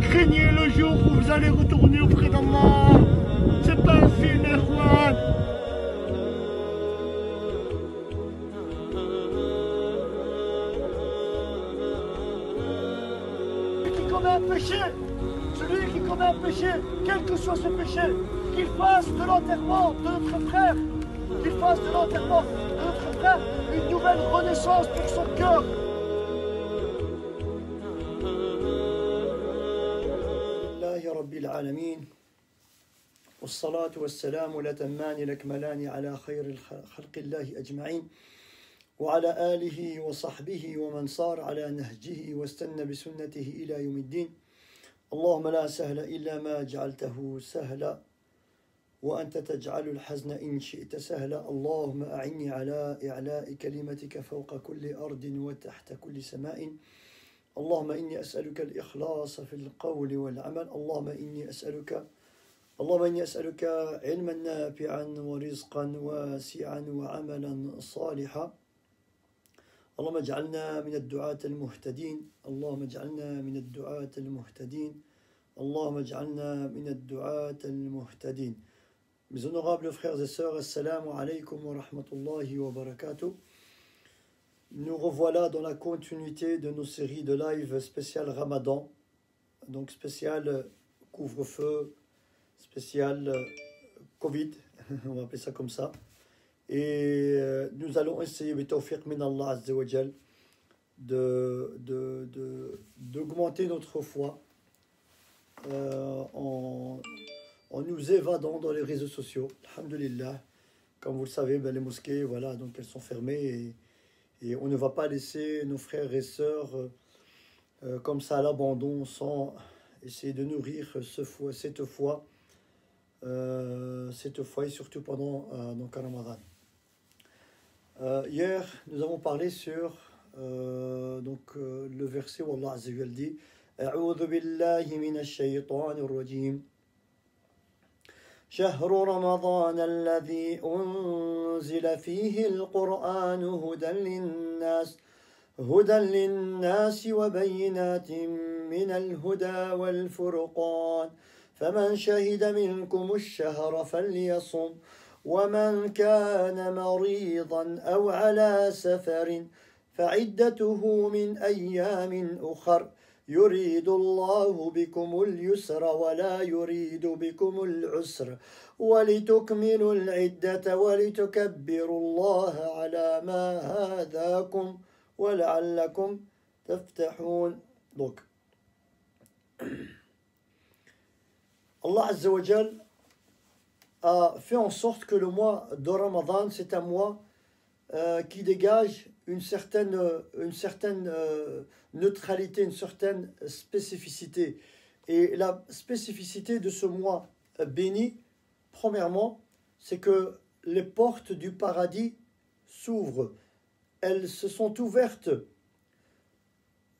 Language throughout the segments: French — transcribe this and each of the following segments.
Craignez le jour où vous allez retourner auprès d'Allah. C'est pas un film, Erwan. Celui qui commet un péché, quel que soit ce péché, qu'il fasse de l'enterrement de notre frère, une nouvelle renaissance pour son cœur. رب العالمين والصلاة والسلام الأتمان الأكملان على خير خلق الله أجمعين وعلى آله وصحبه ومن صار على نهجه واستنى بسنته إلى يوم الدين. اللهم لا سهل إلا ما جعلته سهلا وأنت تجعل الحزن إن شئت سهلا. اللهم أعني على إعلاء كلمتك فوق كل أرض وتحت كل سماء. اللهم إني أسألك الإخلاص في القول والعمل. اللهم إني أسألك علما نافعا ورزقا واسعا وعملا صالحا. اللهم اجعلنا من الدعاة المهتدين. اللهم اجعلنا من الدعاة المهتدين. اللهم اجعلنا من الدعاة المهتدين. Mes honorables frères et sœurs, assalamu alaikum wa rahmatullahi wa barakatuh. Nous revoilà dans la continuité de nos séries de live spécial Ramadan, donc spécial couvre-feu, spécial Covid, on va appeler ça comme ça. Et nous allons essayer, bitawfiq min Allah Azza wa Jal, d'augmenter notre foi en nous évadant dans les réseaux sociaux. Alhamdulillah, comme vous le savez, les mosquées, voilà, donc elles sont fermées et on ne va pas laisser nos frères et sœurs comme ça à l'abandon sans essayer de nourrir cette foi et surtout pendant donc Ramadan. Hier, nous avons parlé sur le verset où Allah Azza wa Jalla dit A'udhu billahi minash shaytanir rajim. شهر رمضان الذي أنزل فيه القرآن هدى للناس وبينات من الهدى والفرقان فمن شهد منكم الشهر فليصم ومن كان مريضا أو على سفر فعدته من أيام أخر يريد الله بكم اليسر ولا يريد بكم العسر ولتكملوا العدة ولتكبروا الله على ما هداكم ولعلكم تفلحون. Donc, Allah Azza wa Jal a fait en sorte que le mois de Ramadan, c'est un mois qui dégage une certaine neutralité, une certaine spécificité. Et la spécificité de ce mois béni, premièrement, c'est que les portes du paradis s'ouvrent. Elles se sont ouvertes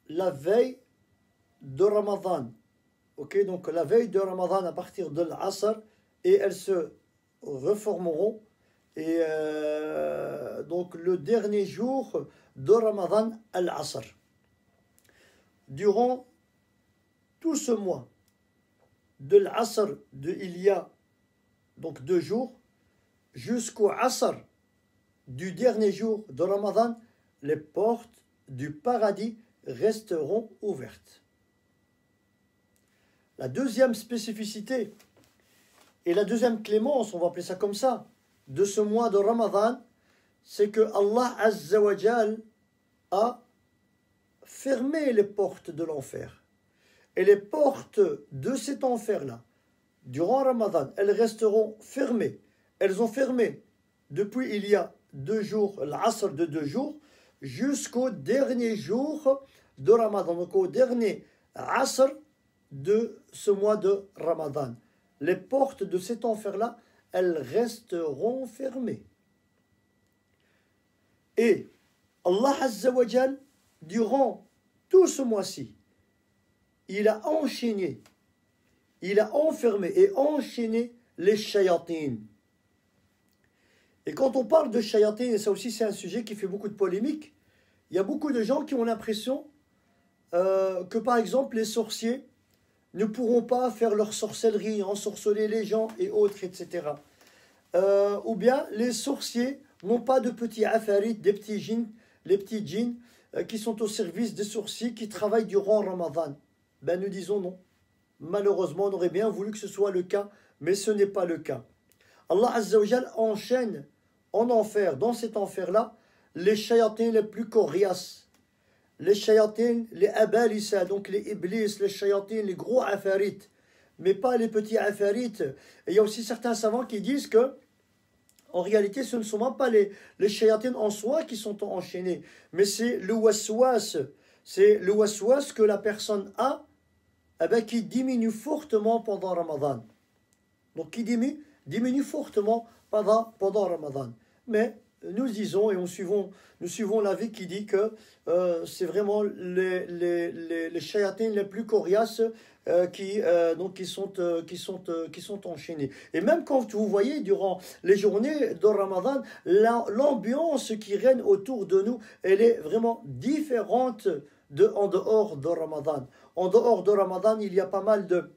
la veille de Ramadan. Ok, donc la veille de Ramadan à partir de l'Asr, et elles se reformeront. Et donc le dernier jour de Ramadan al-Asr. Durant tout ce mois de l'Asr il y a donc 2 jours jusqu'au Asr du dernier jour de Ramadan, les portes du paradis resteront ouvertes. La deuxième spécificité et la deuxième clémence, on va appeler ça comme ça, de ce mois de Ramadan, c'est que Allah Azza wa Jal a fermé les portes de l'enfer. Et les portes de cet enfer-là, durant Ramadan, elles resteront fermées. Elles ont fermé depuis il y a 2 jours, l'Asr de 2 jours, jusqu'au dernier jour de Ramadan. Donc au dernier Asr de ce mois de Ramadan. Les portes de cet enfer-là, elles resteront fermées. Et Allah Azza wa Jal, durant tout ce mois-ci, il a enchaîné, il a enfermé et enchaîné les shayatines. Et quand on parle de shayatines, et ça aussi c'est un sujet qui fait beaucoup de polémiques, il y a beaucoup de gens qui ont l'impression que par exemple les sorciers ne pourront pas faire leur sorcellerie, ensorceler les gens et autres, etc. Ou bien les sorciers n'ont pas de petits afarit, des petits djinns, les petits djinns qui sont au service des sorciers qui travaillent durant Ramadan. Ben nous disons non. Malheureusement, on aurait bien voulu que ce soit le cas, mais ce n'est pas le cas. Allah Azza wa Jal enchaîne en enfer, dans cet enfer-là, les shayatines les plus coriaces, les shayatines, les abalissa, donc les iblis, les shayatines, les gros afarites, mais pas les petits afarites. Et il y a aussi certains savants qui disent que, en réalité, ce ne sont même pas les shayatines en soi qui sont enchaînés, mais c'est le waswas que la personne a, qui diminue fortement pendant Ramadan. Donc qui diminue fortement pendant Ramadan. Mais nous disons et nous suivons l'avis qui dit que c'est vraiment les shayatines les plus coriaces qui sont enchaînés. Et même quand vous voyez durant les journées de Ramadan, l'ambiance qui règne autour de nous, elle est vraiment différente en dehors de Ramadan. En dehors de Ramadan, il y a pas mal de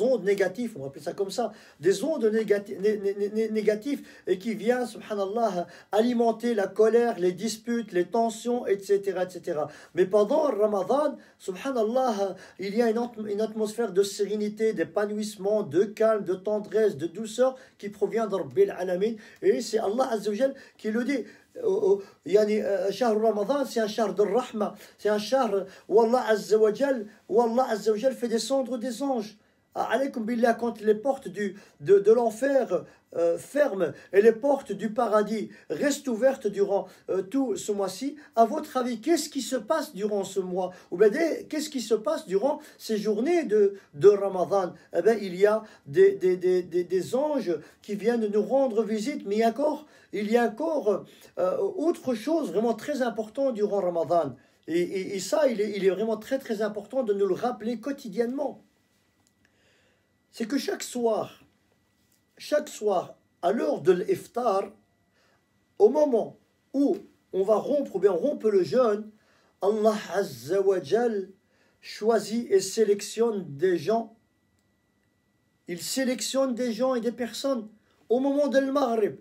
ondes négatives, on va appeler ça comme ça, des ondes négatives et qui viennent, subhanallah, alimenter la colère, les disputes, les tensions, etc., etc. Mais pendant Ramadan, subhanallah, il y a une atmosphère de sérénité, d'épanouissement, de calme, de tendresse, de douceur qui provient de Rabbil Alamin. Et c'est Allah Azza wa Jal qui le dit. شهر Ramadan, c'est un shahr de rahma, c'est un shahr où Allah Azza wa Jal fait descendre des anges. Alaykoum billah, quand les portes de l'enfer ferment et les portes du paradis restent ouvertes durant tout ce mois-ci, à votre avis, qu'est-ce qui se passe durant ce mois? Ou bien qu'est-ce qui se passe durant ces journées de Ramadan? Eh bien, il y a des anges qui viennent nous rendre visite, mais il y a encore autre chose vraiment très important durant Ramadan. Et ça, il est vraiment très très important de nous le rappeler quotidiennement. C'est que chaque soir, à l'heure de l'iftar, au moment où on va rompre le jeûne, Allah Azza wa Jal choisit et sélectionne des gens. Il sélectionne des gens et des personnes au moment de l'Maghrib.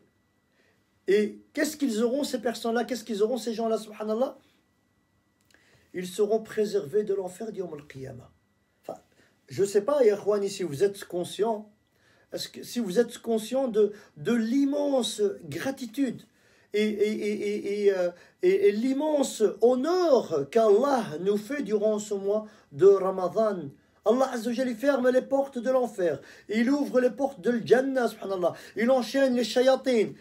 Et qu'est-ce qu'ils auront ces personnes-là? Qu'est-ce qu'ils auront ces gens-là, subhanallah? Ils seront préservés de l'enfer du Yawm al-Qiyamah. Je ne sais pas, Yakhwani, si vous êtes conscient, si vous êtes conscient de l'immense gratitude et l'immense honneur qu'Allah nous fait durant ce mois de Ramadan. Allah Azza wa Jalla ferme les portes de l'enfer. Il ouvre les portes de l'Jannah, subhanallah. Il enchaîne les shayatines.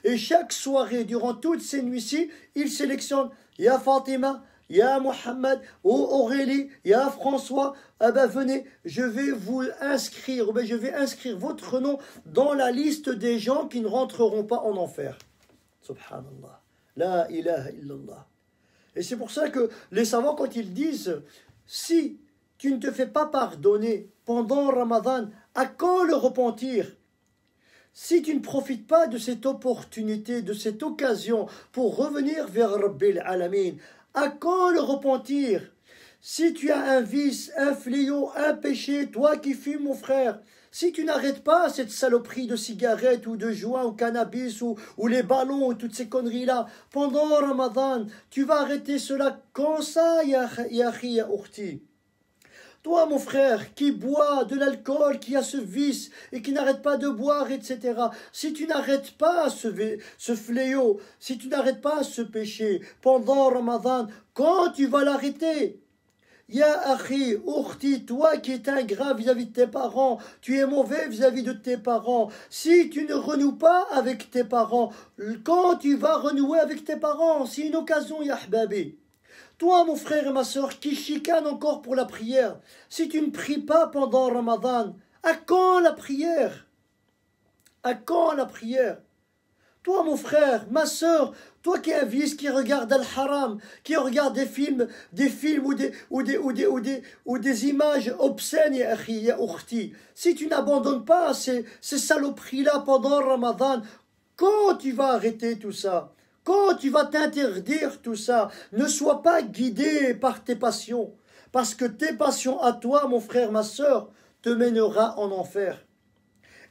Et chaque soirée, durant toutes ces nuits-ci, il sélectionne Ya Fatima, Ya Mohammed, Aurélie, Ya François, venez, je vais vous inscrire, je vais inscrire votre nom dans la liste des gens qui ne rentreront pas en enfer. Subhanallah. La ilaha illallah. Et c'est pour ça que les savants, quand ils disent, si tu ne te fais pas pardonner pendant Ramadan, à quand le repentir? Si tu ne profites pas de cette opportunité, de cette occasion pour revenir vers Rabbil Alamin, à quand le repentir? Si tu as un vice, un fléau, un péché, toi qui fumes, mon frère, si tu n'arrêtes pas cette saloperie de cigarettes ou de joints ou cannabis ou les ballons ou toutes ces conneries-là, pendant Ramadan, tu vas arrêter cela quand ça, ya ukhti? Toi, mon frère, qui bois de l'alcool, qui a ce vice et qui n'arrête pas de boire, etc. Si tu n'arrêtes pas ce fléau, si tu n'arrêtes pas ce péché pendant Ramadan, quand tu vas l'arrêter? Ya akhi, ukhti, toi qui es ingrat vis-à-vis de tes parents, tu es mauvais vis-à-vis de tes parents. Si tu ne renoues pas avec tes parents, quand tu vas renouer avec tes parents? C'est une occasion, ya ahbabi. Toi, mon frère et ma soeur, qui chicane encore pour la prière, si tu ne pries pas pendant Ramadan, à quand la prière? À quand la prière? Toi, mon frère, ma soeur, toi qui avises, qui regarde Al-Haram, qui regarde des films ou des images obscènes, ya akhi, ya ukhti, si tu n'abandonnes pas ces saloperies-là pendant Ramadan, quand tu vas arrêter tout ça? Quand tu vas t'interdire tout ça? Ne sois pas guidé par tes passions, parce que tes passions à toi, mon frère, ma soeur, te mènera en enfer.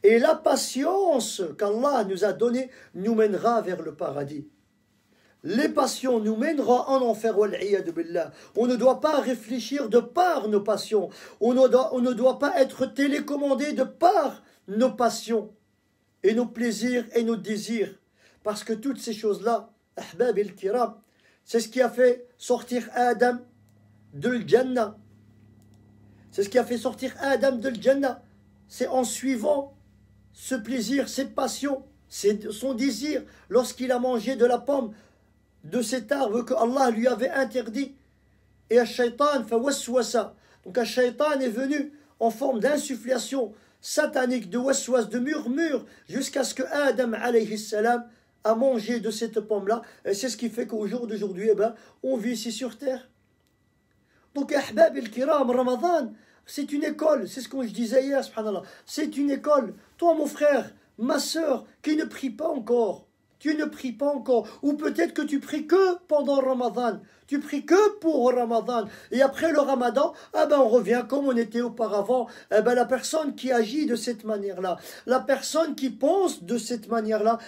Et la patience qu'Allah nous a donnée nous mènera vers le paradis. Les passions nous mèneront en enfer. On ne doit pas réfléchir de par nos passions. On ne doit pas être télécommandé de par nos passions et nos plaisirs et nos désirs. Parce que toutes ces choses-là, ahbab el-kiram, c'est ce qui a fait sortir Adam de l'Jannah. C'est ce qui a fait sortir Adam de l'Jannah. C'est en suivant ce plaisir, cette passion, son désir, lorsqu'il a mangé de la pomme de cet arbre que Allah lui avait interdit. Et Ash-Shaytan fawaswasa. Donc Ash-Shaytan est venu en forme d'insufflation satanique, de waswas, de murmure, jusqu'à ce que Adam alayhi salam a mangé de cette pomme-là. Et c'est ce qui fait qu'au jour d'aujourd'hui, on vit ici sur terre. Donc ahbab el-kiram, Ramadan, c'est une école, c'est ce que je disais hier, subhanallah. C'est une école. Toi, mon frère, ma soeur, qui ne prie pas encore, tu ne pries pas encore. Ou peut-être que tu pries que pendant Ramadan. Tu pries que pour Ramadan. Et après le Ramadan, on revient comme on était auparavant. La personne qui agit de cette manière-là, la personne qui pense de cette manière-là,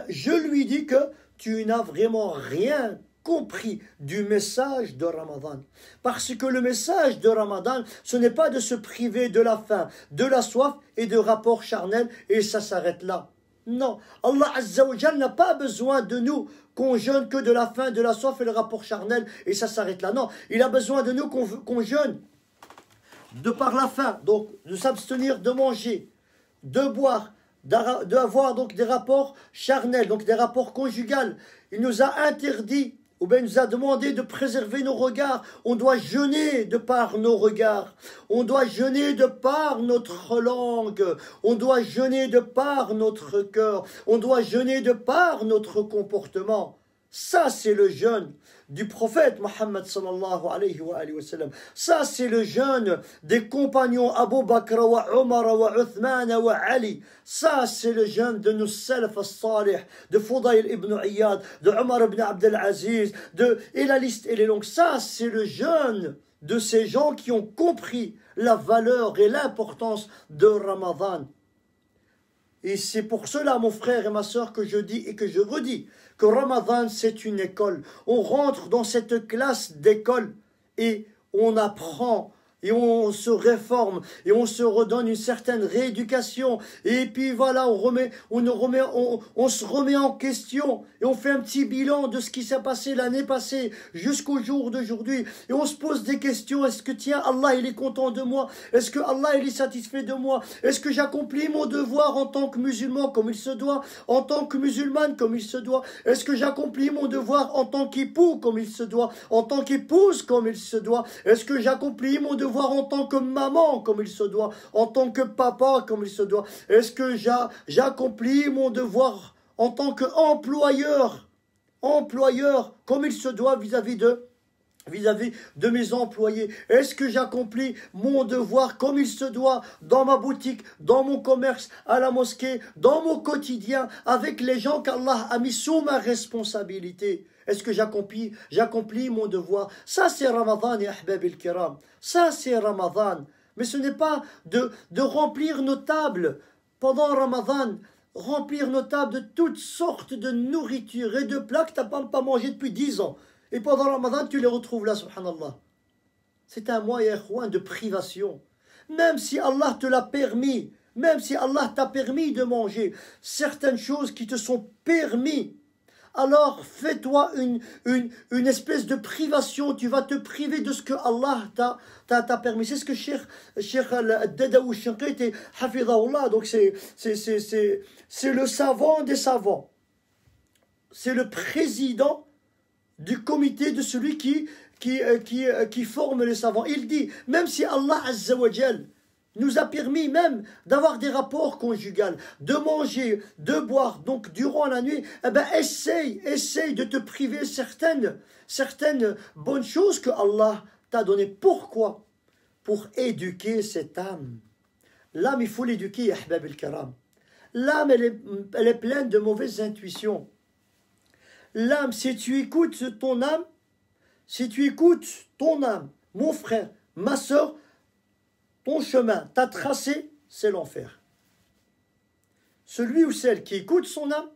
je lui dis que tu n'as vraiment rien compris du message de Ramadan. Parce que le message de Ramadan, ce n'est pas de se priver de la faim, de la soif et de rapports charnels, et ça s'arrête là. Non, Allah Azza wa Jal n'a pas besoin de nous qu'on jeûne que de la faim, de la soif et le rapport charnel, et ça s'arrête là. Non, il a besoin de nous qu'on jeûne de par la faim, donc de s'abstenir de manger, de boire, d'avoir donc des rapports charnels, donc des rapports conjugaux. Il nous a interdit, ou bien il nous a demandé de préserver nos regards. On doit jeûner de par nos regards. On doit jeûner de par notre langue. On doit jeûner de par notre cœur. On doit jeûner de par notre comportement. Ça, c'est le jeûne du prophète Mohammed sallallahu alayhi wa sallam. Ça, c'est le jeûne des compagnons Abu Bakr wa Umar wa Uthman wa Ali. Ça, c'est le jeûne de nos salaf as-salih, de Fudayl ibn Iyad, de Omar ibn Abdel Aziz, et la liste elle est longue. Ça, c'est le jeûne de ces gens qui ont compris la valeur et l'importance de Ramadan. Et c'est pour cela, mon frère et ma soeur, que je dis et que je redis que Ramadan, c'est une école. On rentre dans cette classe d'école et on apprend et on se réforme et on se redonne une certaine rééducation. Et puis voilà, on se remet en question et on fait un petit bilan de ce qui s'est passé l'année passée jusqu'au jour d'aujourd'hui. Et on se pose des questions. Est-ce que tiens, Allah il est content de moi? Est-ce que Allah il est satisfait de moi? Est-ce que j'accomplis mon devoir en tant que musulman comme il se doit? En tant que musulmane comme il se doit? Est-ce que j'accomplis mon devoir en tant qu'époux comme il se doit? En tant qu'épouse comme il se doit? Est-ce que j'accomplis mon devoir en tant que maman comme il se doit, en tant que papa comme il se doit? Est-ce que j'accomplis mon devoir en tant qu'employeur comme il se doit vis-à-vis de mes employés? Est-ce que j'accomplis mon devoir comme il se doit dans ma boutique, dans mon commerce, à la mosquée, dans mon quotidien, avec les gens qu'Allah a mis sous ma responsabilité? Est-ce que j'accomplis mon devoir? Ça, c'est Ramadan, ya ahbab el-kiram. Ça, c'est Ramadan. Mais ce n'est pas de remplir nos tables pendant Ramadan, remplir nos tables de toutes sortes de nourriture et de plats que tu n'as pas mangé depuis 10 ans. Et pendant Ramadan, tu les retrouves là, subhanallah. C'est un moyen de privation. Même si Allah te l'a permis, même si Allah t'a permis de manger certaines choses qui te sont permises, alors fais-toi une espèce de privation. Tu vas te priver de ce que Allah t'a permis. C'est ce que Cheikh Al-Dadawi Shinqiti, hafidahullah, donc c'est le savant des savants. C'est le président du comité de celui qui qui forment les savants. Il dit, même si Allah Azza wa Jal nous a permis même d'avoir des rapports conjugaux, de manger, de boire, donc durant la nuit, eh ben essaye de te priver certaines bonnes choses que Allah t'a données. Pourquoi? Pour éduquer cette âme. L'âme, il faut l'éduquer, ya ahbab al-kiram. L'âme, elle est pleine de mauvaises intuitions. L'âme, si tu écoutes ton âme, mon frère, ma soeur, ton chemin, ta tracé, c'est l'enfer. Celui ou celle qui écoute son âme,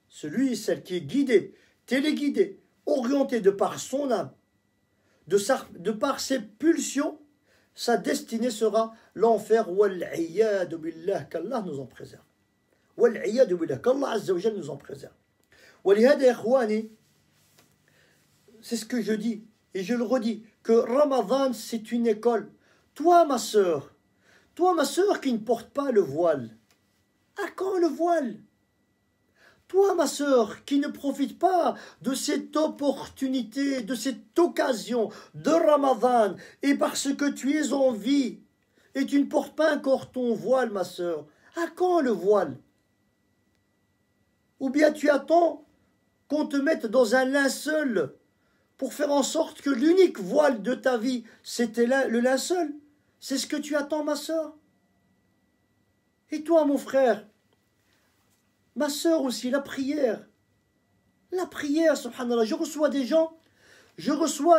celui et celle qui est guidé, téléguidé, orienté de par son âme, de par ses pulsions, sa destinée sera l'enfer. Wal-'iyadu billah, qu'Allah nous en préserve. Wal-'iyadu billah, qu'Allah Azza wa Jal nous en préserve. Walihada ikhwani, c'est ce que je dis et je le redis, que Ramadan c'est une école. Toi ma sœur qui ne porte pas le voile, à quand le voile? Toi ma sœur qui ne profite pas de cette opportunité, de cette occasion de Ramadan, et parce que tu es en vie et tu ne portes pas encore ton voile ma sœur, à quand le voile? Ou bien tu attends qu'on te mette dans un linceul pour faire en sorte que l'unique voile de ta vie, c'était le linceul? C'est ce que tu attends, ma sœur? Et toi, mon frère, ma sœur aussi, la prière, subhanallah, je reçois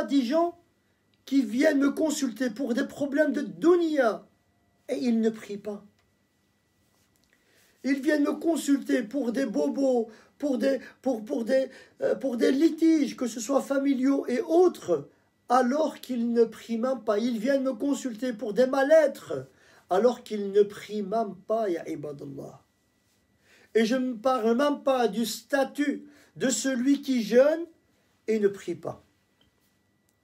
des gens qui viennent me consulter pour des problèmes de dunya, et ils ne prient pas. Ils viennent me consulter pour des bobos, pour des litiges, que ce soit familiaux et autres, alors qu'ils ne prient même pas. Ils viennent me consulter pour des mal-être, alors qu'ils ne prient même pas, ya ibadallah. Et je ne parle même pas du statut de celui qui jeûne et ne prie pas.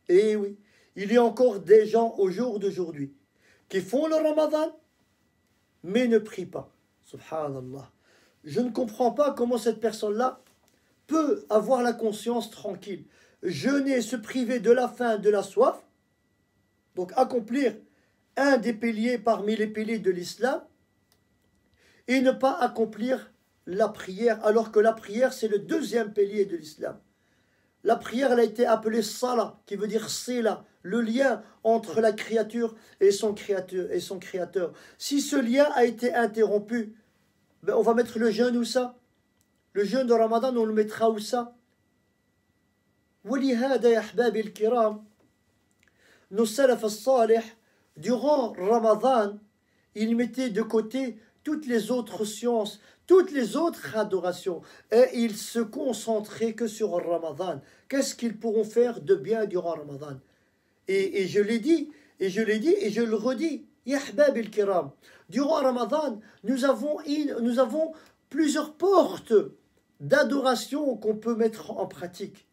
Et oui, il y a encore des gens au jour d'aujourd'hui qui font le Ramadan, mais ne prient pas. Subhanallah. Je ne comprends pas comment cette personne-là peut avoir la conscience tranquille. Jeûner, se priver de la faim, de la soif, donc accomplir un des piliers parmi les piliers de l'islam, et ne pas accomplir la prière, alors que la prière c'est le deuxième pilier de l'islam. La prière, elle a été appelée salah, qui veut dire sila, le lien entre la créature et son créateur. Si ce lien a été interrompu, ben on va mettre le jeûne où ça? Le jeûne de Ramadan, on le mettra où ça? ولهذا يا أحبابي الكرام, nos salaf al-salih, durant Ramadan, ils mettaient de côté toutes les autres sciences, toutes les autres adorations, et ils se concentraient que sur Ramadan. Qu'est-ce qu'ils pourront faire de bien durant Ramadan? Et je l'ai dit, et je le redis, ya ahbab al-kiram, durant Ramadan, nous avons plusieurs portes d'adoration qu'on peut mettre en pratique.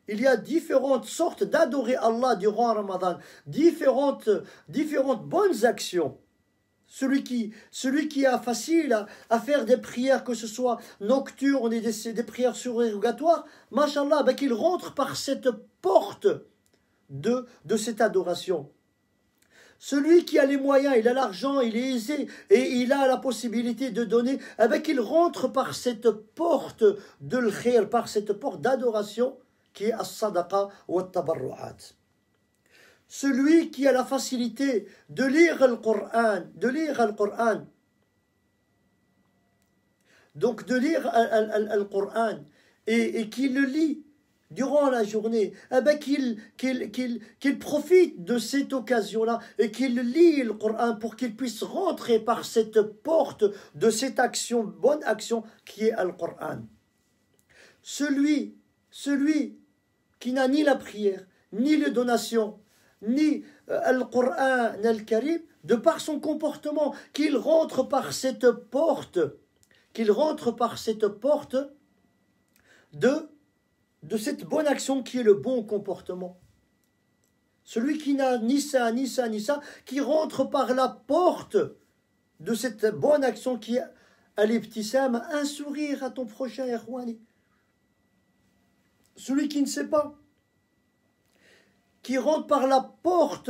Il y a différentes sortes d'adorer Allah durant Ramadan, différentes bonnes actions. Celui qui a facile à faire des prières, que ce soit nocturnes et des prières surérogatoires, mashallah, ben qu'il rentre par cette porte de cette adoration. Celui qui a les moyens, il a l'argent, il est aisé et il a la possibilité de donner, eh ben qu'il rentre par cette porte de l'khair, par cette porte d'adoration qui est as-sadaqa wa at-tabarru'at. Celui qui a la facilité de lire le Coran, donc de lire le Coran et qui le lit durant la journée, eh ben qu'il profite de cette occasion-là et qu'il lit le Coran pour qu'il puisse rentrer par cette porte de cette action, bonne action qui est le Coran. Celui qui n'a ni la prière, ni les donations, ni le Coran, ni le Karim, de par son comportement, qu'il rentre par cette porte, de cette bonne action qui est le bon comportement. Celui qui n'a ni ça, ni ça, ni ça, qui rentre par la porte de cette bonne action qui est al-ibtisam, un sourire à ton prochain, Irwani. Celui qui ne sait pas, qui rentre par la porte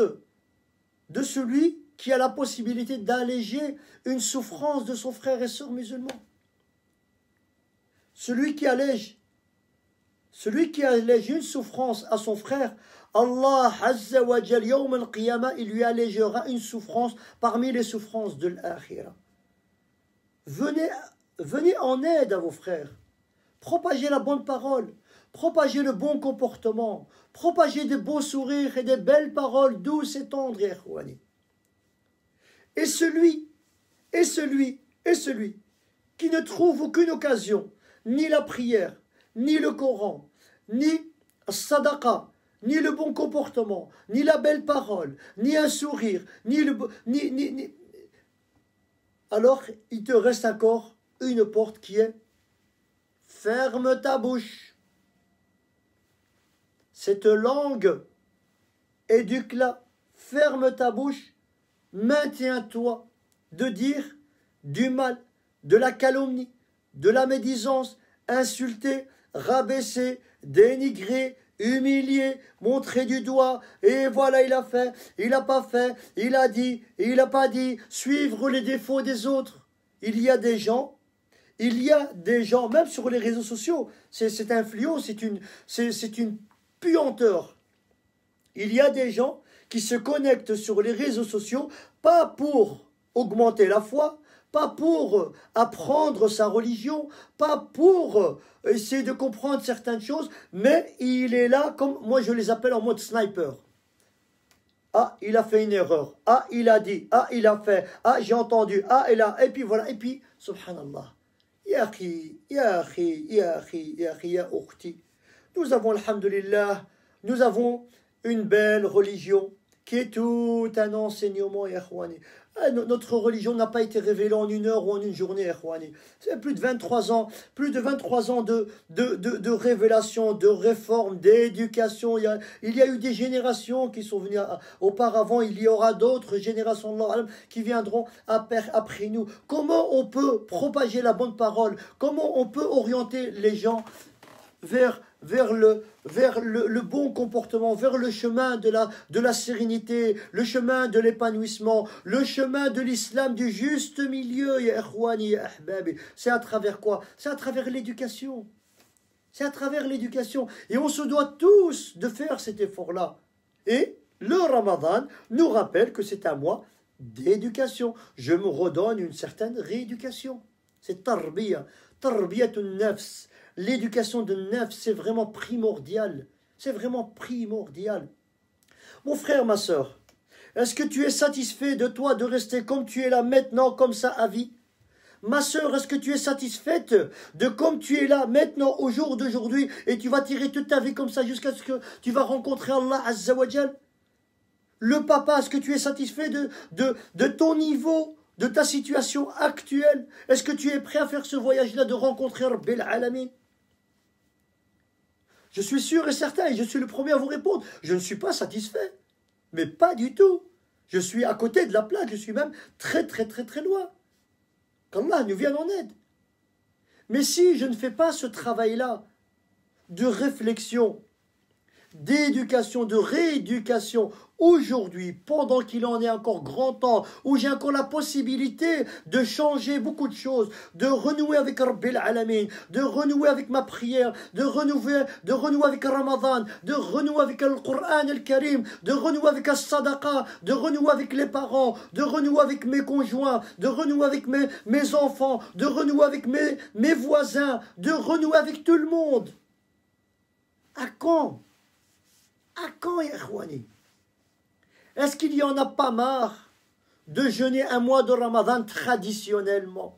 de celui qui a la possibilité d'alléger une souffrance de son frère et sœur musulman. Celui qui allège une souffrance à son frère, Allah Azza wa Jal, Yawm al-Qiyamah, il lui allégera une souffrance parmi les souffrances de l'akhira. Venez en aide à vos frères. Propagez la bonne parole. Propagez le bon comportement. Propagez des beaux sourires et des belles paroles douces et tendres, ya ikhwani. Et celui qui ne trouve aucune occasion, ni la prière, ni le Coran, ni sadaqa, ni le bon comportement, ni la belle parole, ni un sourire, alors il te reste encore une porte qui est ferme ta bouche. Cette langue, éduque-la, ferme ta bouche, maintiens-toi de dire du mal, de la calomnie, de la médisance, insulter, rabaisser, dénigrer, humilier, montrer du doigt, et voilà il a fait, il n'a pas fait, il a dit, il n'a pas dit, suivre les défauts des autres. Il y a des gens, même sur les réseaux sociaux, c'est un fléau, c'est une puanteur. Il y a des gens qui se connectent sur les réseaux sociaux, pas pour augmenter la foi, pas pour apprendre sa religion, pas pour essayer de comprendre certaines choses, mais il est là, comme moi je les appelle en mode sniper. Ah, il a fait une erreur. Ah, il a dit. Ah, il a fait. Ah, j'ai entendu. Ah, et puis voilà. Et puis, subhanallah. Ya akhi, ya akhi, ya akhi, ya akhi, ya ukhti. Nous avons, alhamdulillah, nous avons une belle religion qui est tout un enseignement, ya akhwani. Notre religion n'a pas été révélée en une heure ou en une journée, akhwani. C'est plus de 23 ans de révélation, de réforme, d'éducation. Il y a eu des générations qui sont venues auparavant, il y aura d'autres générations qui viendront après nous. Comment on peut propager la bonne parole? Comment on peut orienter les gens vers le bon comportement, vers le chemin de la sérénité, le chemin de l'épanouissement, le chemin de l'islam du juste milieu, ya ikhwani, ya ahbabi. C'est à travers quoi? C'est à travers l'éducation. C'est à travers l'éducation. Et on se doit tous de faire cet effort-là. Et le Ramadan nous rappelle que c'est un mois d'éducation. Je me redonne une certaine rééducation. C'est tarbiya, tarbiyatun nafs. L'éducation de nafs, c'est vraiment primordial. C'est vraiment primordial. Mon frère, ma soeur, est-ce que tu es satisfait de toi de rester comme tu es là maintenant, comme ça à vie? Ma soeur, est-ce que tu es satisfaite de comme tu es là maintenant, au jour d'aujourd'hui, et tu vas tirer toute ta vie comme ça jusqu'à ce que tu vas rencontrer Allah Azza wa Jal? Le papa, est-ce que tu es satisfait de ton niveau, de ta situation actuelle? Est-ce que tu es prêt à faire ce voyage-là de rencontrer Rabbil Alamin? Je suis sûr et certain, et je suis le premier à vous répondre, je ne suis pas satisfait. Mais pas du tout. Je suis à côté de la plaque, je suis même très loin. Qu'Allah nous vienne en aide. Mais si je ne fais pas ce travail-là de réflexion, d'éducation, de rééducation, aujourd'hui, pendant qu'il en est encore grand temps, où j'ai encore la possibilité de changer beaucoup de choses, de renouer avec Rabbil Alamin, de renouer avec ma prière, de renouer avec Ramadan, de renouer avec le Coran al-Karim, de renouer avec la sadaqa, de renouer avec les parents, de renouer avec mes conjoints, de renouer avec mes enfants, de renouer avec mes voisins, de renouer avec tout le monde. À quand? À quand, ya ikhwani? Est-ce qu'il n'y en a pas marre de jeûner un mois de Ramadan traditionnellement?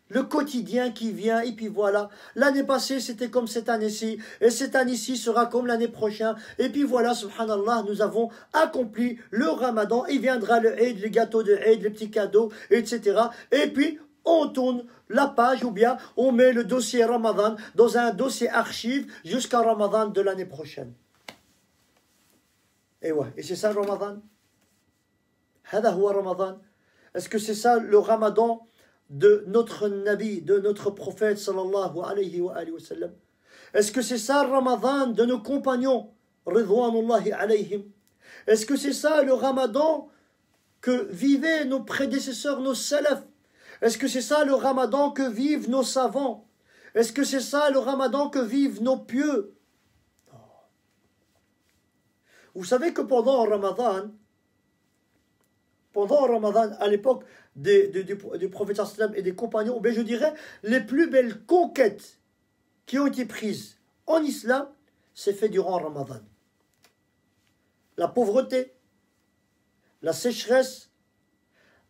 Le quotidien qui vient, et puis voilà. L'année passée, c'était comme cette année-ci, et cette année-ci sera comme l'année prochaine. Et puis voilà, subhanallah, nous avons accompli le Ramadan. Il viendra le Eid, les gâteaux de Eid, les petits cadeaux, etc. Et puis, on tourne la page, ou bien on met le dossier Ramadan dans un dossier archive jusqu'à Ramadan de l'année prochaine. Et c'est ça le Ramadan? Hada huwa Ramadan. Est-ce que c'est ça le Ramadan de notre Nabi, de notre prophète sallallahu alayhi wa sallam? Est-ce que c'est ça le Ramadan de nos compagnons Ridwanullahi alayhim. Est-ce que c'est ça le ramadan que vivaient nos prédécesseurs, nos salafs? Est-ce que c'est ça le ramadan que vivent nos savants? Est-ce que c'est ça le ramadan que vivent nos pieux? Non. Vous savez que pendant Ramadan, à l'époque du prophète sallam et des compagnons, ou bien je dirais, les plus belles conquêtes qui ont été prises en islam, c'est fait durant Ramadan. La pauvreté, la sécheresse,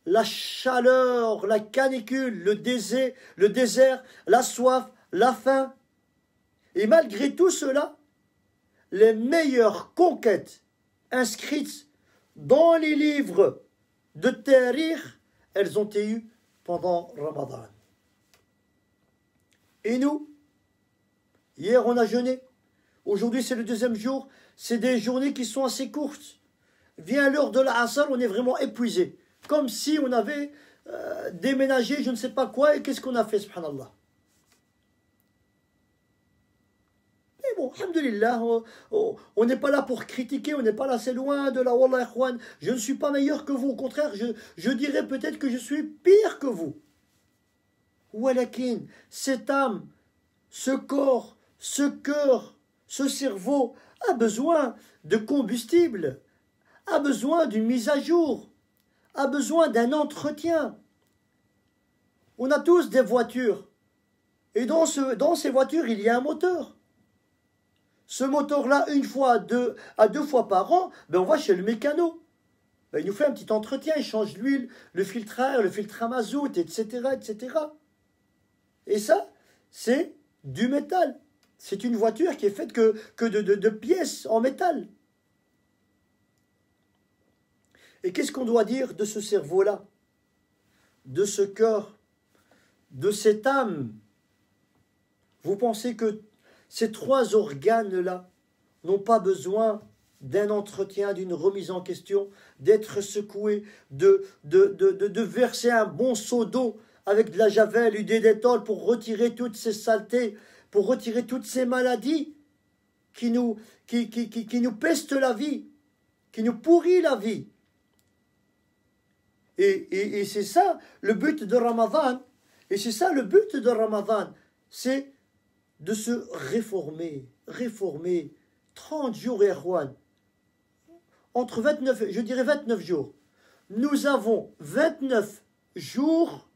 la chaleur, la canicule, le désert, la soif, la faim. Et malgré tout cela, les meilleures conquêtes inscrites dans les livres de Tariq, elles ont été eues pendant Ramadan. Et nous, hier on a jeûné, aujourd'hui c'est le deuxième jour, c'est des journées qui sont assez courtes. Vient l'heure de l'Asr, on est vraiment épuisé. Comme si on avait déménagé je ne sais pas quoi, et qu'est-ce qu'on a fait, subhanallah. Mais bon, alhamdulillah, on n'est pas là pour critiquer, on n'est pas là, c'est loin de là, wallah ikhwan, je ne suis pas meilleur que vous, au contraire, je dirais peut-être que je suis pire que vous. Walakin, cette âme, ce corps, ce cœur, ce cerveau a besoin de combustible, a besoin d'une mise à jour, a besoin d'un entretien. On a tous des voitures. Et dans ces voitures, il y a un moteur. Ce moteur-là, une fois à deux fois par an, on va chez le mécano. Il nous fait un petit entretien, il change l'huile, le filtre à air, le filtre à mazout, etc., etc. Et ça, c'est du métal. C'est une voiture qui est faite que de pièces en métal. Et qu'est-ce qu'on doit dire de ce cerveau-là, de ce cœur, de cette âme? Vous pensez que ces trois organes-là n'ont pas besoin d'un entretien, d'une remise en question, d'être secoués, de verser un bon seau d'eau avec de la javel ou des détols pour retirer toutes ces saletés, pour retirer toutes ces maladies qui nous pestent la vie, qui nous pourrit la vie? Et c'est ça le but de Ramadan. Et c'est ça le but de Ramadan. C'est de se réformer. 30 jours, Erwan. Entre 29, je dirais 29 jours. Nous avons 29 jours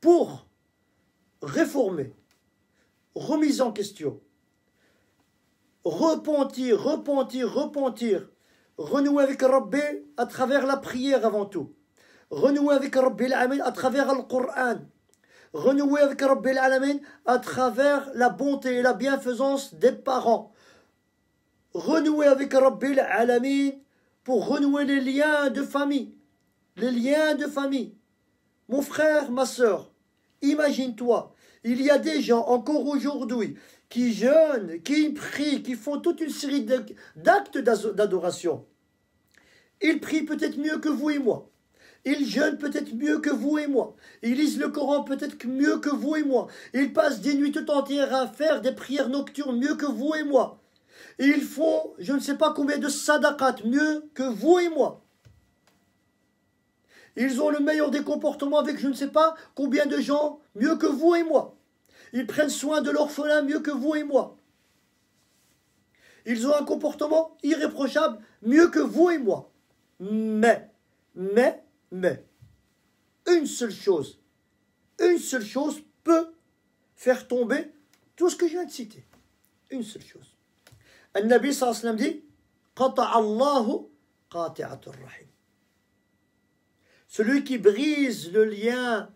pour réformer. Remise en question. Repentir. Renouer avec Rabbi à travers la prière avant tout. Renouer avec Rabbi al-Alamin à travers le Coran. Renouer avec Rabbi al-Alamin à travers la bonté et la bienfaisance des parents. Renouer avec Rabbi al-Alamin pour renouer les liens de famille. Les liens de famille. Mon frère, ma sœur, imagine-toi, il y a des gens encore aujourd'hui qui jeûnent, qui prient, qui font toute une série d'actes d'adoration. Ils prient peut-être mieux que vous et moi. Ils jeûnent peut-être mieux que vous et moi. Ils lisent le Coran peut-être mieux que vous et moi. Ils passent des nuits tout entières à faire des prières nocturnes mieux que vous et moi. Ils font je ne sais pas combien de sadaqat mieux que vous et moi. Ils ont le meilleur des comportements avec je ne sais pas combien de gens mieux que vous et moi. Ils prennent soin de l'orphelin mieux que vous et moi. Ils ont un comportement irréprochable mieux que vous et moi. Mais, une seule chose peut faire tomber tout ce que je viens de citer. Une seule chose. An-Nabi sallallahu alayhi wa sallam dit Qata'a Allahu qati'atur rahim. Celui qui brise le lien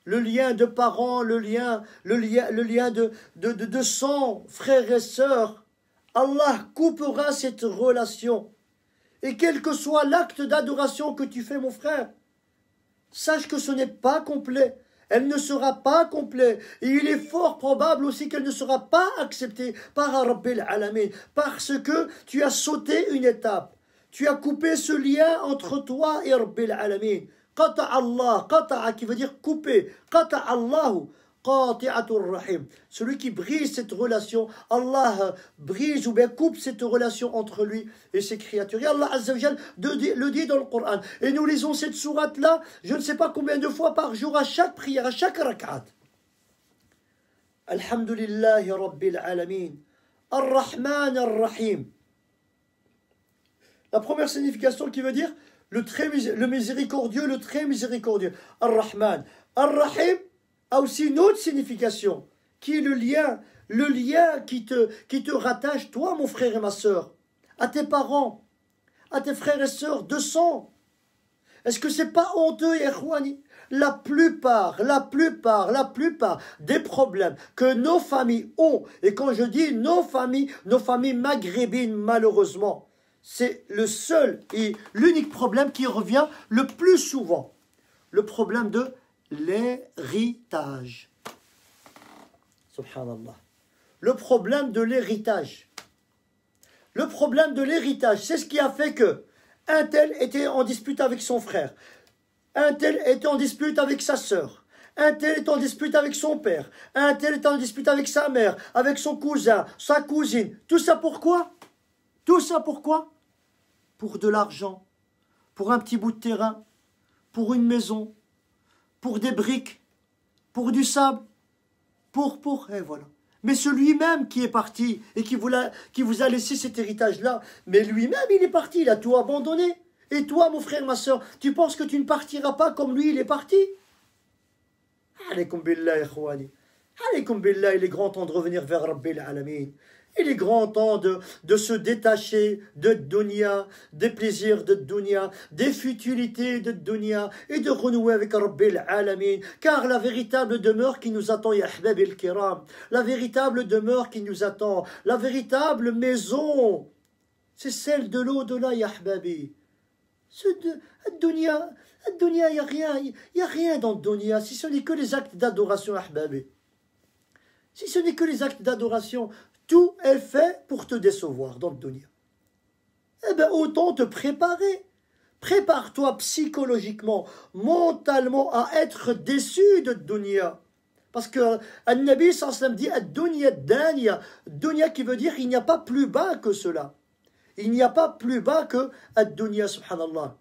de parents, le lien de sang, frères et sœurs, Allah coupera cette relation. Et quel que soit l'acte d'adoration que tu fais, mon frère, sache que ce n'est pas complet. Elle ne sera pas complète. Et il est fort probable aussi qu'elle ne sera pas acceptée par Rabbil Alamin. Parce que tu as sauté une étape. Tu as coupé ce lien entre toi et Rabbil Alamin. Qata Allah, qata'a qui veut dire couper. Qata Allahu qati'atur rahim. Celui qui brise cette relation, Allah brise ou bien coupe cette relation entre lui et ses créatures. Et Allah Azza wa Jal le dit dans le Coran. Et nous lisons cette sourate-là, je ne sais pas combien de fois par jour, à chaque prière, à chaque rak'at. Alhamdulillahi Rabbil Alamin. Ar-Rahman Ar-Rahim. La première signification qui veut dire le miséricordieux, le très miséricordieux. Ar-Rahman. Ar-Rahim a aussi une autre signification, qui est le lien qui te rattache, toi mon frère et ma sœur, à tes parents, à tes frères et sœurs de sang. Est-ce que c'est pas honteux, Ikhwani? La plupart des problèmes que nos familles ont, et quand je dis nos familles maghrébines malheureusement, c'est le seul et l'unique problème qui revient le plus souvent, le problème de l'héritage. Subhanallah. Le problème de l'héritage. Le problème de l'héritage, c'est ce qui a fait que un tel était en dispute avec son frère, un tel était en dispute avec sa sœur, un tel est en dispute avec son père, un tel est en dispute avec sa mère, avec son cousin, sa cousine. Tout ça pourquoi? Tout ça pourquoi? Pour de l'argent, pour un petit bout de terrain, pour une maison, pour des briques, pour du sable, et voilà. Mais celui-même qui est parti et qui vous a laissé cet héritage-là, mais lui-même il est parti, il a tout abandonné. Et toi, mon frère, ma soeur, tu penses que tu ne partiras pas comme lui, il est parti? Alaykoum billah, ikhwani. Alaykoum billah, il est grand temps de revenir vers Rabbil Alamin. Il est grand temps de se détacher de dunya, des plaisirs de dunya, des futilités de dunya, et de renouer avec Rabbil Alamin. Car la véritable demeure qui nous attend, ya ahbab el-kiram, la véritable demeure qui nous attend, la véritable maison, c'est celle de l'au-delà, ya ahbabi. Dunya, il n'y a rien dans le dunya, si ce n'est que les actes d'adoration, ahbabi. Si ce n'est que les actes d'adoration, tout est fait pour te décevoir dans le dunya. Eh bien, autant te préparer. Prépare-toi psychologiquement, mentalement à être déçu de dunya. Parce que An-Nabi sallam dit Ad-dunya daniya. Dunya qui veut dire il n'y a pas plus bas que cela. Il n'y a pas plus bas que Ad-dunya, subhanallah.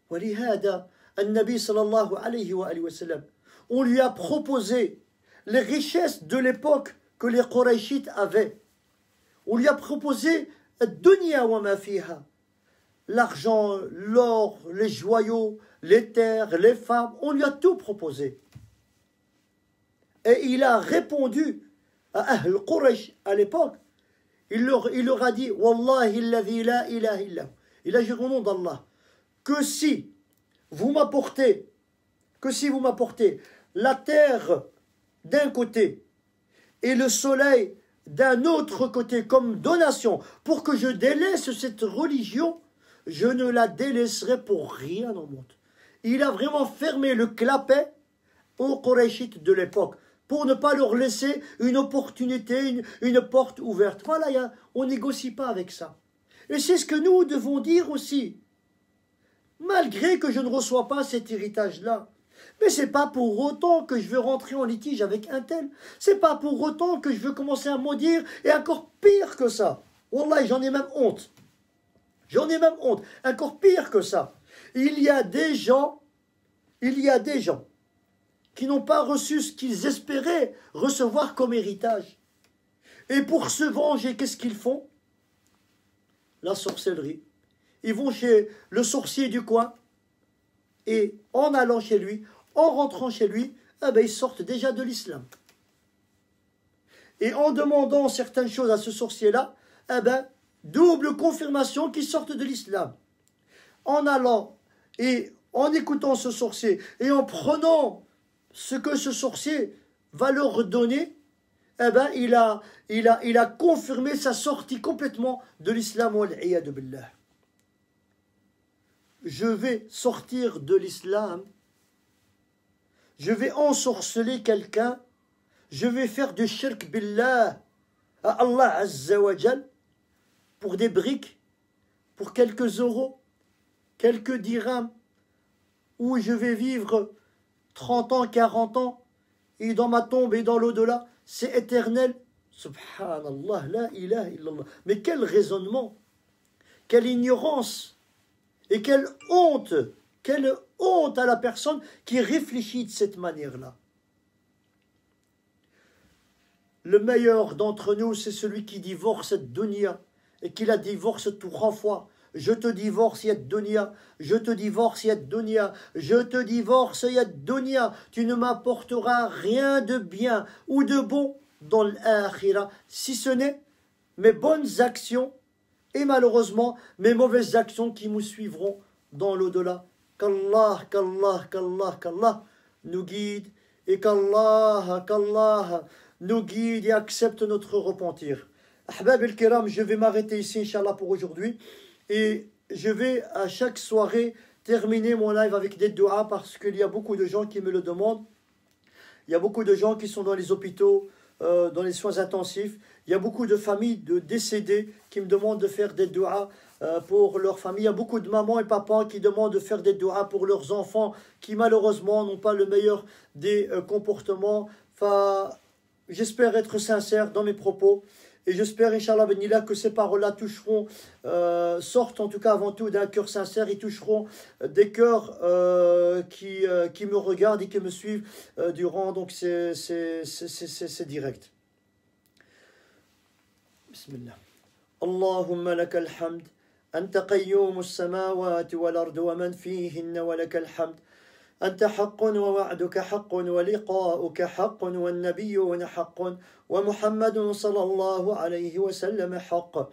ولهذا النبي صلى الله عليه وآله وسلم, on lui a proposé les richesses de l'époque que les Qurayshites avaient. On lui a proposé dunya wa ma fiha, l'argent, l'or, les joyaux, les terres, les femmes. On lui a tout proposé. Et il a répondu à Ahl Quraysh à l'époque. Il leur a dit Wallahi alladhi la ilaha illa. Il a juré au nom d'Allah que si vous m'apportez la terre d'un côté et le soleil d'un autre côté comme donation pour que je délaisse cette religion, je ne la délaisserai pour rien au monde. Il a vraiment fermé le clapet aux Qurayshites de l'époque pour ne pas leur laisser une opportunité, une porte ouverte. Voilà, on ne négocie pas avec ça. Et c'est ce que nous devons dire aussi. Malgré que je ne reçois pas cet héritage-là, mais c'est pas pour autant que je veux rentrer en litige avec un tel. C'est pas pour autant que je veux commencer à maudire, et encore pire que ça. Wallah, j'en ai même honte. Encore pire que ça. Il y a des gens qui n'ont pas reçu ce qu'ils espéraient recevoir comme héritage. Et pour se venger, qu'est-ce qu'ils font? La sorcellerie. Ils vont chez le sorcier du coin, et en allant chez lui, en rentrant chez lui, ils sortent déjà de l'islam. Et en demandant certaines choses à ce sorcier-là, double confirmation qu'ils sortent de l'islam. En allant et en écoutant ce sorcier, et en prenant ce que ce sorcier va leur donner, il a confirmé sa sortie complètement de l'islam. Wal-iyadu billah. Je vais sortir de l'islam, je vais ensorceler quelqu'un, je vais faire du shirk billah à Allah Azza wa Jal pour des briques, pour quelques euros, quelques dirhams, où je vais vivre 30 ans, 40 ans, et dans ma tombe et dans l'au-delà, c'est éternel. Subhanallah, la ilaha illallah. Mais quel raisonnement, quelle ignorance et quelle honte à la personne qui réfléchit de cette manière-là. Le meilleur d'entre nous, c'est celui qui divorce cette dunya et qui la divorce 3 fois. Je te divorce, yad dunya. Je te divorce, yad dunya. Je te divorce, yad dunya. Tu ne m'apporteras rien de bien ou de bon dans l'akhira, si ce n'est mes bonnes actions et malheureusement mes mauvaises actions qui nous suivront dans l'au-delà. Qu'Allah nous guide et qu'Allah nous guide et accepte notre repentir. Ahbab el-Kiram, je vais m'arrêter ici, Inch'Allah, pour aujourd'hui. Et je vais à chaque soirée terminer mon live avec des du'as parce qu'il y a beaucoup de gens qui me le demandent. Il y a beaucoup de gens qui sont dans les hôpitaux, dans les soins intensifs. Il y a beaucoup de familles de décédés qui me demandent de faire des du'as pour leur famille. Il y a beaucoup de mamans et papas qui demandent de faire des du'as pour leurs enfants qui malheureusement n'ont pas le meilleur des comportements. Enfin, j'espère être sincère dans mes propos et j'espère, Inch'Allah Benillah, que ces paroles-là toucheront, sortent en tout cas avant tout d'un cœur sincère et toucheront des cœurs qui me regardent et qui me suivent durant donc ces directs. Bismillah. Allahumma lakal hamd, anta qayyumus samawati wal ardi wa man fihinna wa lakal hamd. أنت حق ووعدك حق ولقاؤك حق والنبيون حق ومحمد صلى الله عليه وسلم حق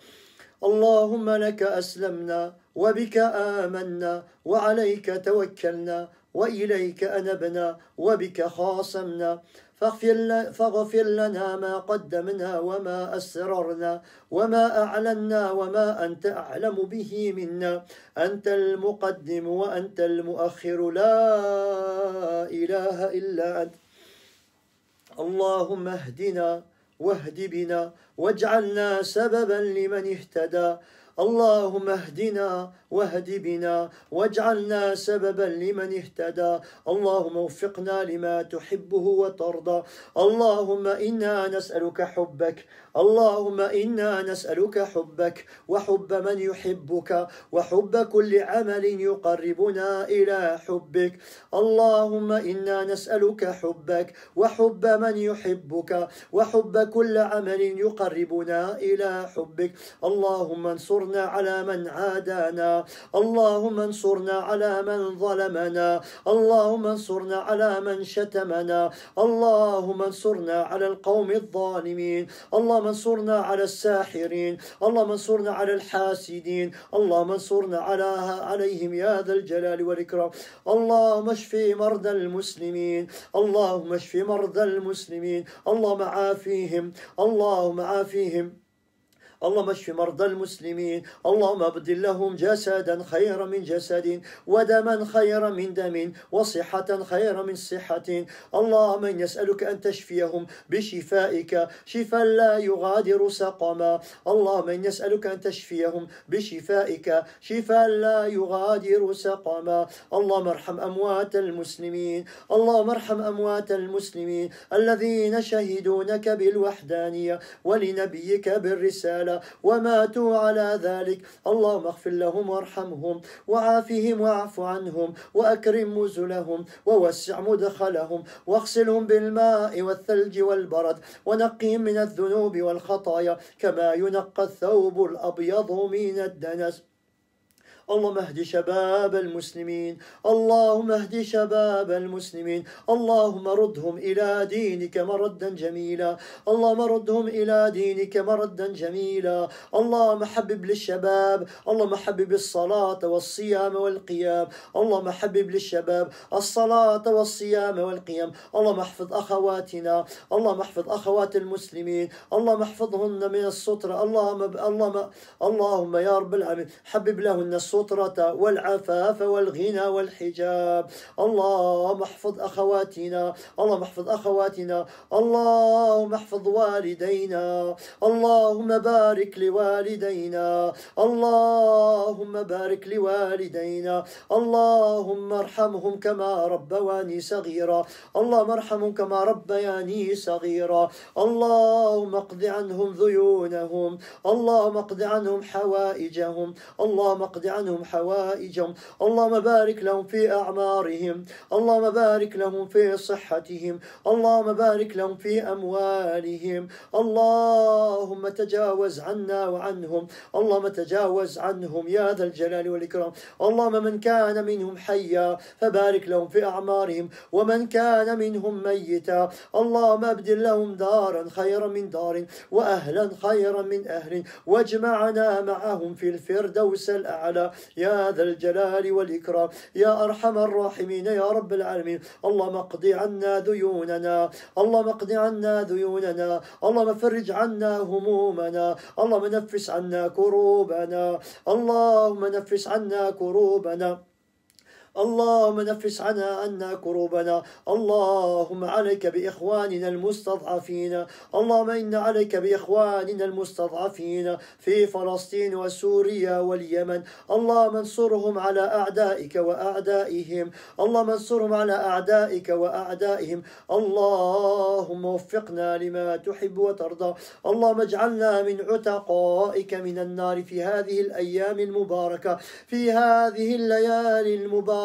اللهم لك أسلمنا وبك آمنا وعليك توكلنا وإليك أنبنا وبك خاصمنا فاغفر لنا ما قدمنا وما أسررنا وما أعلنا وما أنت أعلم به منا أنت المقدم وأنت المؤخر لا إله إلا أنت اللهم اهدنا واهد بنا واجعلنا سببا لمن اهتدى اللهم اهدنا واهد بنا واجعلنا سببا لمن اهتدى اللهم وفقنا لما تحبه وترضى اللهم إنا نسألك حبك اللهم إنا نسألك حبك وحب من يحبك وحب كل عمل يقربنا إلى حبك اللهم إنا نسألك حبك وحب من يحبك وحب كل عمل يقربنا إلى حبك اللهم انصرنا على من عادانا اللهم انصرنا على من ظلمنا اللهم انصرنا على من شتمنا اللهم انصرنا على القوم الظالمين اللهم انصرنا على الساحرين اللهم انصرنا على الحاسدين اللهم انصرنا عليهم يا ذا الجلال والإكرام اللهم اشف مرضى المسلمين اللهم اشف مرضى المسلمين اللهم عافيهم اللهم عافيهم اللهم اشف مرضى المسلمين اللهم ابدل لهم جسدا خيرا من جسد ودما خيرا من دم وصحة خيرا من صحة اللهم نسألك أن تشفيهم بشفائك شفاء لا يغادر سقما اللهم نسألك أن تشفيهم بشفائك شفاء لا يغادر سقما اللهم ارحم أموات المسلمين اللهم ارحم أموات المسلمين الذين شهدوا لك بالوحدانية ولنبيك بالرسالة وماتوا على ذلك اللهم اغفر لهم وارحمهم وعافهم واعف عنهم وأكرم نزلهم ووسع مدخلهم واغسلهم بالماء والثلج والبرد ونقهم من الذنوب والخطايا كما ينقى الثوب الأبيض من الدنس اللهم اهد شباب المسلمين اللهم اهد شباب المسلمين اللهم ردهم إلى دينك مردا جميلا اللهم ردهم إلى دينك مردا جميلا اللهم حبب للشباب اللهم حبب الصلاة والصيام والقيام اللهم حبب للشباب الصلاة والصيام والقيام اللهم احفظ أخواتنا اللهم احفظ أخوات المسلمين اللهم احفظهن من الستر اللهم يا رب العالمين حبب لهن الصلاة والسترة والعفاف والغنى والحجاب. اللهم احفظ أخواتنا، اللهم احفظ أخواتنا، اللهم احفظ والدينا، اللهم بارك لوالدينا، اللهم بارك لوالدينا، اللهم ارحمهم كما ربواني صغيرا، اللهم ارحمهم كما ربياني صغيرا. اللهم اقض عنهم ذيونهم، اللهم اقض عنهم حوائجهم، اللهم اقض عنهم حوائجهم. اللهم بارك لهم في أعمارهم، اللهم بارك لهم في صحتهم، اللهم بارك لهم في أموالهم. اللهم تجاوز عنا وعنهم، اللهم تجاوز عنهم يا ذا الجلال والإكرام. اللهم من كان منهم حيا فبارك لهم في أعمارهم، ومن كان منهم ميتا اللهم أبدل لهم دارا خيرا من دار، وأهلا خيرا من أهل، واجمعنا معهم في الفردوس الأعلى يا ذا الجلال والإكرام يا أرحم الراحمين يا رب العالمين. اللهم اقض عنا ديوننا، اللهم اقض عنا ديوننا، اللهم فرج عنا همومنا، اللهم نفس عنا كروبنا، اللهم نفس عنا كروبنا، اللهم نفس عنا كروبنا. اللهم عليك بإخواننا المستضعفين، اللهم إن عليك بإخواننا المستضعفين في فلسطين وسوريا واليمن. اللهم انصرهم على أعدائك وأعدائهم، اللهم انصرهم على أعدائك وأعدائهم. اللهم وفقنا لما تحب وترضى. اللهم اجعلنا من عتقائك من النار في هذه الأيام المباركة، في هذه الليالي المباركة.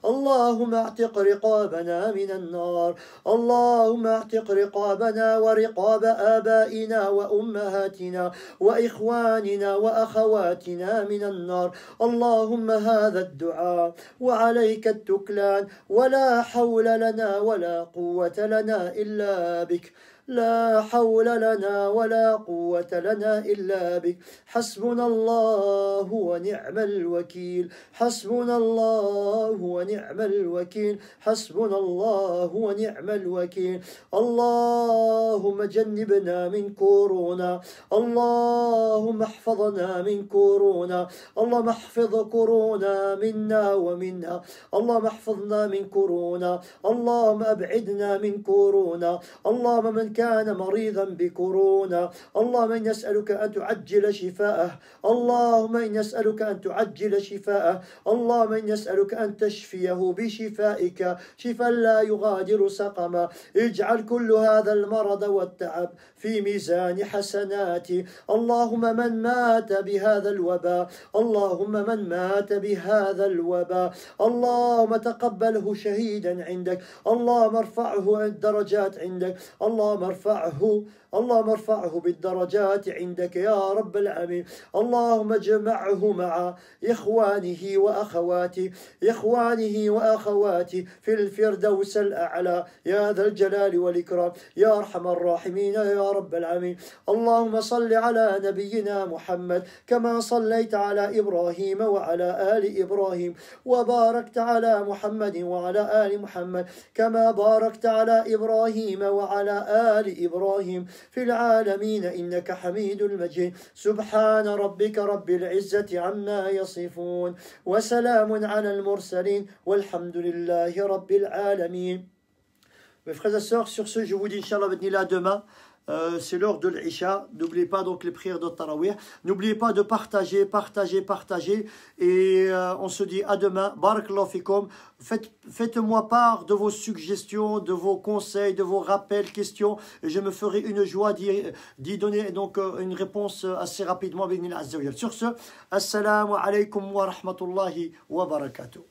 اللهم اعتق رقابنا من النار، اللهم اعتق رقابنا ورقاب آبائنا وأمهاتنا وإخواننا وأخواتنا من النار. اللهم هذا الدعاء وعليك التكلان، ولا حول لنا ولا قوة لنا إلا بك، لا حول لنا ولا قوة لنا إلا بك. حسبنا الله ونعم الوكيل، حسبنا الله ونعم الوكيل، حسبنا الله ونعم الوكيل. اللهم جنبنا من كورونا، اللهم احفظنا من كورونا، اللهم احفظ كورونا منا ومنها، اللهم احفظنا من كورونا، اللهم أبعدنا من كورونا. اللهم من كان مريضا بكورونا اللهم إن نسألك أن تعجل شفاءه، اللهم إن نسألك أن تعجل شفاءه، اللهم إن نسألك أن تشفيه بشفائك شفاء لا يغادر سقما. اجعل كل هذا المرض والتعب في ميزان حسناتي. اللهم من مات بهذا الوباء، اللهم من مات بهذا الوباء اللهم تقبله شهيدا عندك، اللهم ارفعه الدرجات عندك، اللهم اللهم ارفعه بالدرجات عندك يا رب العالمين. اللهم اجمعه مع إخوانه وأخواته في الفردوس الأعلى يا ذا الجلال والإكرام يا أرحم الراحمين يا رب العالمين. اللهم صل على نبينا محمد كما صليت على إبراهيم وعلى آل إبراهيم، وباركت على محمد وعلى آل محمد كما باركت على إبراهيم وعلى آل إبراهيم في العالمين إنك حميد مجيد. سبحان ربك رب العزة عما يصفون، وسلام على المرسلين، والحمد لله رب العالمين. Mes frères et sœurs, sur ce, je vous dis Inch'Allah demain. C'est l'heure de l'Isha. N'oubliez pas donc les prières de Tarawih. N'oubliez pas de partager. Et on se dit à demain. Barakallahu fikum. Faites-moi part de vos suggestions, de vos conseils, de vos rappels, questions. Et je me ferai une joie d'y donner donc une réponse assez rapidement. Sur ce, assalamu alaikum wa rahmatullahi wa barakatuh.